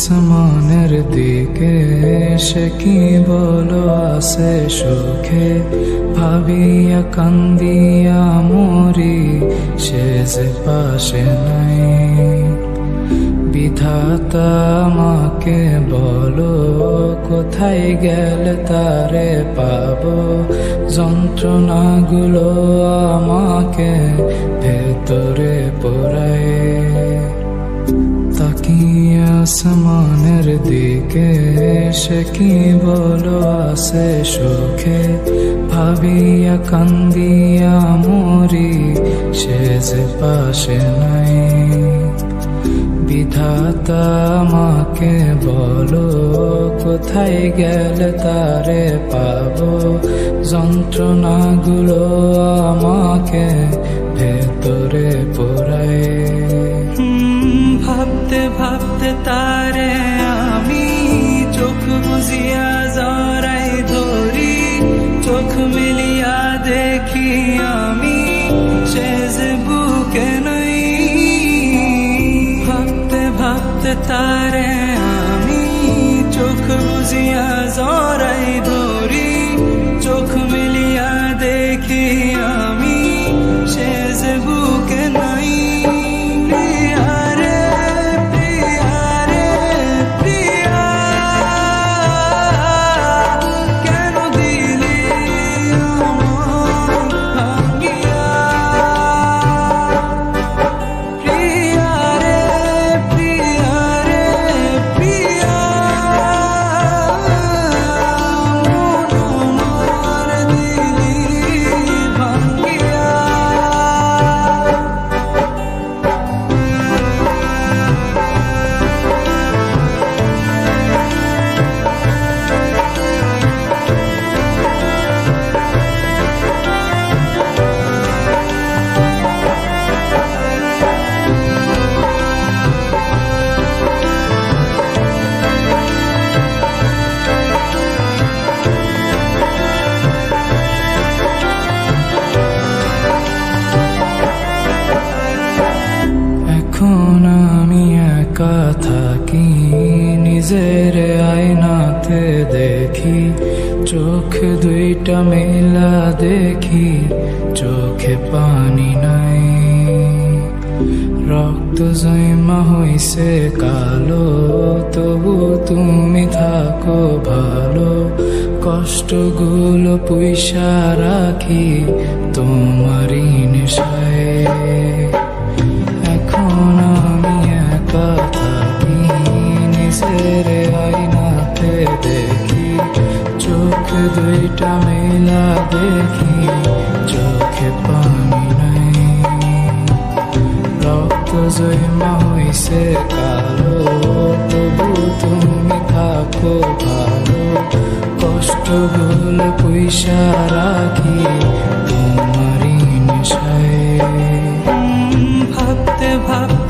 আসমানের দিকে সে কি বলো আছে সুখে, ভাবিয়া কান্দিয়া মরি সে যে পাশে নাই। বিধাতা আমাকে বলো কোথায় গেলে তারে পাবো, যন্ত্রণাগুলো আমাকে ভেতরে পোড়ায়। তাকিয়ে আসমানের দিকে সে কি বলো আছে সুখে, ভাবিয়া কান্দিয়া মরি সে যে পাশে নাই। বিধাতা আমাকে বলো কোথায় গেলে তারে পাবো, যন্ত্রণাগুলো আমাকে ভেতরে পোড়ায়। ভাবতে ভাবতে তারে আমি চোখ বুঝিয়া জড়াই ধরি, চোখ মিলিয়া দেখি আমি সে যে বুকে নাই। ভাবতে ভাবতে তারে আমি চোখ বুঝিয়া জড়াই ধরি, চোখ মিলিয়া দেখি আমি সে যে বুকে নাই। এখন আমি একা থাকি, নিজের আয়নাতে দেখি, চোখ দুইটা মেলা দেখি, চোখে পানি নাই। রক্ত জমা হইছে কালো, তবু তুমি থাকো ভালো, কষ্টগুলো পুইসা রাখি তোমারই নেশায়। এখন আমি একা থাকি, নিজের আয়নাতে দেখি, চোখ দুইটা মেলা দেখি, চোখে পানি নাই। রক্ত জমা হইছে কালো, তবু তুমি থাকো ভালো, কষ্টগুলো পুইসা রাখি তোমারই নেশায়। ভাবতে ভাবতে